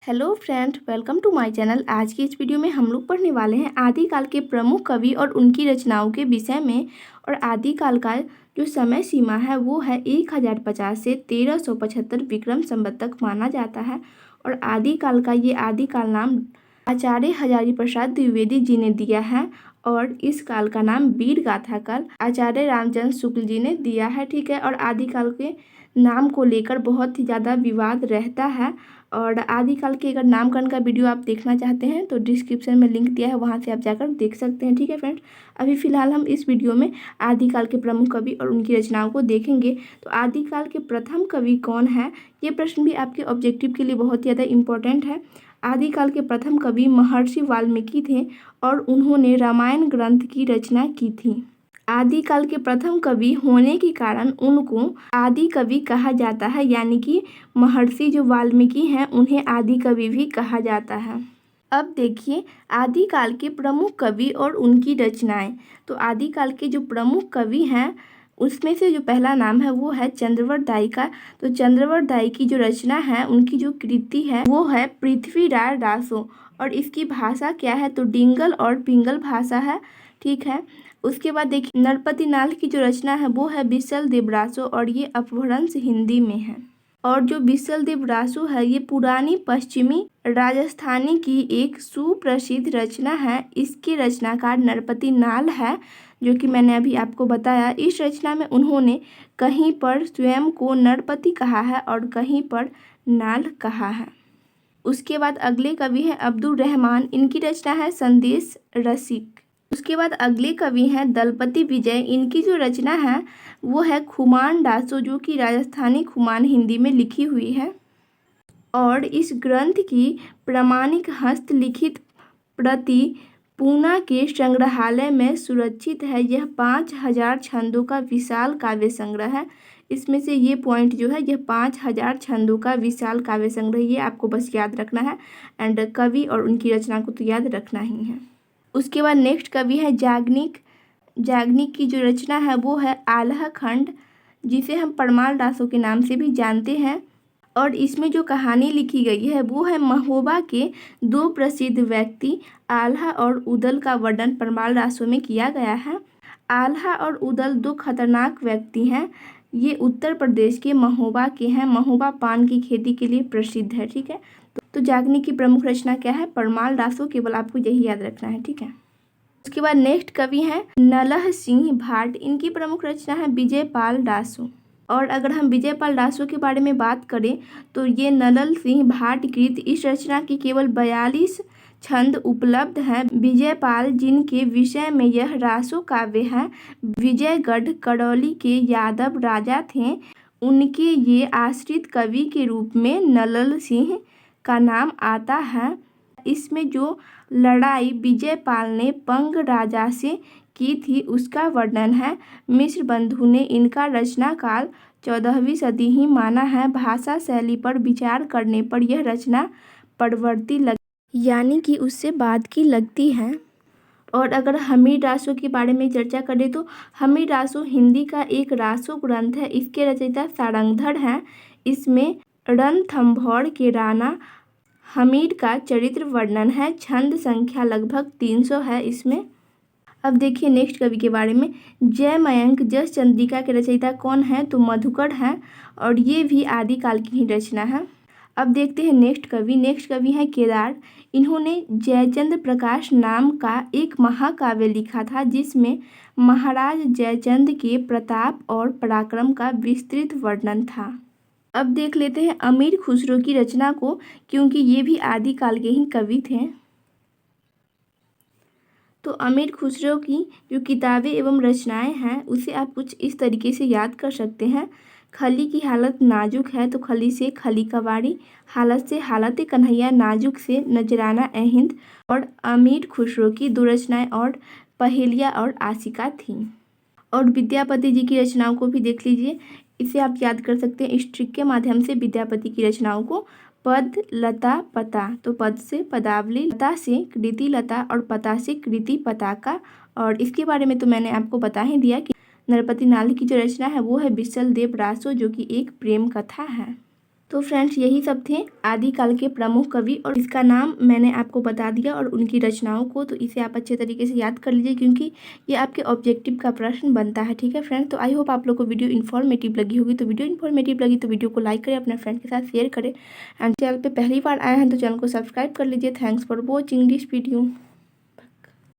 Hello friend, welcome to my channel. आज की इस वीडियो में हम लोग पढ़ने वाले हैं आदिकाल के प्रमुख कवि और उनकी रचनाओं के विषय में। और आदिकाल का जो समय सीमा है वो है 1050 से 1375 विक्रम संवत तक माना जाता है। और आदिकाल का ये आदिकाल नाम आचार्य हजारी प्रसाद द्विवेदी जी ने दिया है। और इस काल का नाम वीर गाथा काल आचार्य रामचंद्र शुक्ल जी ने दिया है। ठीक है। और आदिकाल के नाम को लेकर बहुत ही ज़्यादा विवाद रहता है। और आदिकाल के अगर नामकरण का वीडियो आप देखना चाहते हैं तो डिस्क्रिप्शन में लिंक दिया है, वहाँ से आप जाकर देख सकते हैं। ठीक है फ्रेंड्स, अभी फ़िलहाल हम इस वीडियो में आदिकाल के प्रमुख कवि और उनकी रचनाओं को देखेंगे। तो आदिकाल के प्रथम कवि कौन है, ये प्रश्न भी आपके ऑब्जेक्टिव के लिए बहुत ज़्यादा इम्पोर्टेंट है। आदिकाल के प्रथम कवि महर्षि वाल्मीकि थे और उन्होंने रामायण ग्रंथ की रचना की थी। आदिकाल के प्रथम कवि होने के कारण उनको आदि कवि कहा जाता है, यानी कि महर्षि जो वाल्मीकि हैं उन्हें आदि कवि भी कहा जाता है। अब देखिए आदिकाल के प्रमुख कवि और उनकी रचनाएं। तो आदिकाल के जो प्रमुख कवि हैं उसमें से जो पहला नाम है वो है चंद्रवरदायी का। तो चंद्रवरदायी की जो रचना है, उनकी जो कृति है वो है पृथ्वीराज रासो। और इसकी भाषा क्या है, तो डिंगल और पिंगल भाषा है। ठीक है। उसके बाद देखिए नरपति नाल की जो रचना है वो है बिसल देव रासो और ये अपभ्रंश हिंदी में है। और जो बिसल देव रासो है ये पुरानी पश्चिमी राजस्थानी की एक सुप्रसिद्ध रचना है। इसके रचनाकार नरपति नाल है, जो कि मैंने अभी आपको बताया। इस रचना में उन्होंने कहीं पर स्वयं को नरपति कहा है और कहीं पर नाल कहा है। उसके बाद अगले कवि हैं अब्दुल रहमान, इनकी रचना है संदेश रसिक। उसके बाद अगले कवि हैं दलपति विजय, इनकी जो रचना है वो है खुमान डासो, जो कि राजस्थानी खुमान हिंदी में लिखी हुई है। और इस ग्रंथ की प्रमाणिक हस्तलिखित प्रति पूना के संग्रहालय में सुरक्षित है। यह 5000 छंदों का विशाल काव्य संग्रह है। इसमें से ये पॉइंट जो है, यह 5000 छंदों का विशाल काव्य संग्रह, ये आपको बस याद रखना है। एंड कवि और उनकी रचना को तो याद रखना ही है। उसके बाद नेक्स्ट कवि है याज्ञनिक। याज्ञनिक की जो रचना है वो है आल्हा खंड, जिसे हम परमाल दासों के नाम से भी जानते हैं। और इसमें जो कहानी लिखी गई है वो है महोबा के दो प्रसिद्ध व्यक्ति आल्हा और उदल का वर्णन परमाल दासों में किया गया है। आल्हा और उदल दो खतरनाक व्यक्ति हैं। ये उत्तर प्रदेश के महोबा के हैं। महोबा पान की खेती के लिए प्रसिद्ध है। ठीक है। तो याज्ञनिक की प्रमुख रचना क्या है, परमाल दासों, केवल आपको यही याद रखना है। ठीक है। उसके बाद नेक्स्ट कवि हैं नलह सिंह भाट, इनकी प्रमुख रचना है विजयपाल दासो। और अगर हम विजयपाल दासो के बारे में बात करें तो ये नलल सिंह भाट कृत इस रचना की केवल 42 छंद उपलब्ध हैं। विजयपाल जिनके विषय में यह रासो काव्य है, विजयगढ़ करौली के यादव राजा थे, उनके ये आश्रित कवि के रूप में नलल सिंह का नाम आता है। इसमें जो लड़ाई विजयपाल ने पंग राजा से की थी उसका वर्णन है। मिश्र बंधु ने इनका रचना काल 14वीं सदी ही माना है। भाषा शैली पर विचार करने पर यह रचना परवर्ती यानी कि उससे बाद की लगती है। और अगर हमीर रासो के बारे में चर्चा करें तो हमीर रासो हिंदी का एक रासो ग्रंथ है। इसके रचयिता सारंगधर हैं। इसमें रणथंभौर के राणा हमीर का चरित्र वर्णन है। छंद संख्या लगभग 300 है इसमें। अब देखिए नेक्स्ट कवि के बारे में। जयमयंक जस चंद्रिका के रचयिता कौन है, तो मधुकर हैं और ये भी आदिकाल की ही रचना है। अब देखते हैं नेक्स्ट कवि। नेक्स्ट कवि हैं केदार। इन्होंने जयचंद्र प्रकाश नाम का एक महाकाव्य लिखा था, जिसमें महाराज जयचंद्र के प्रताप और पराक्रम का विस्तृत वर्णन था। अब देख लेते हैं अमीर खुसरो की रचना को, क्योंकि ये भी आदिकाल के ही कवि थे। तो अमीर खुसरो की जो किताबें एवं रचनाएं हैं उसे आप कुछ इस तरीके से याद कर सकते हैं। खली की हालत नाजुक है, तो खली से खली कवाड़ी, हालत से हालत कन्हैया, नाजुक से नजराना ए हिंद। और अमीर खुसरो की दो रचनाएं और पहेलिया और आशिका थी। और विद्यापति जी की रचनाओं को भी देख लीजिए, इसे आप याद कर सकते हैं इस ट्रिक के माध्यम से विद्यापति की रचनाओं को। पद लता पता, तो पद से पदावली, लता से कृति लता और पता से कृति पताका। और इसके बारे में तो मैंने आपको बता ही दिया कि नरपति नाल की जो रचना है वो है बिसल देव रासो, जो कि एक प्रेम कथा है। तो फ्रेंड्स यही सब थे आदिकाल के प्रमुख कवि और इसका नाम मैंने आपको बता दिया और उनकी रचनाओं को, तो इसे आप अच्छे तरीके से याद कर लीजिए क्योंकि ये आपके ऑब्जेक्टिव का प्रश्न बनता है। ठीक है फ्रेंड्स, तो आई होप आप लोग को वीडियो इन्फॉर्मेटिव लगी होगी। तो वीडियो इन्फॉर्मेटिव लगी तो वीडियो को लाइक करें, अपने फ्रेंड के साथ शेयर करें एंड चैनल पर पहली बार आए हैं तो चैनल को सब्सक्राइब कर लीजिए। Thanks for watching this video.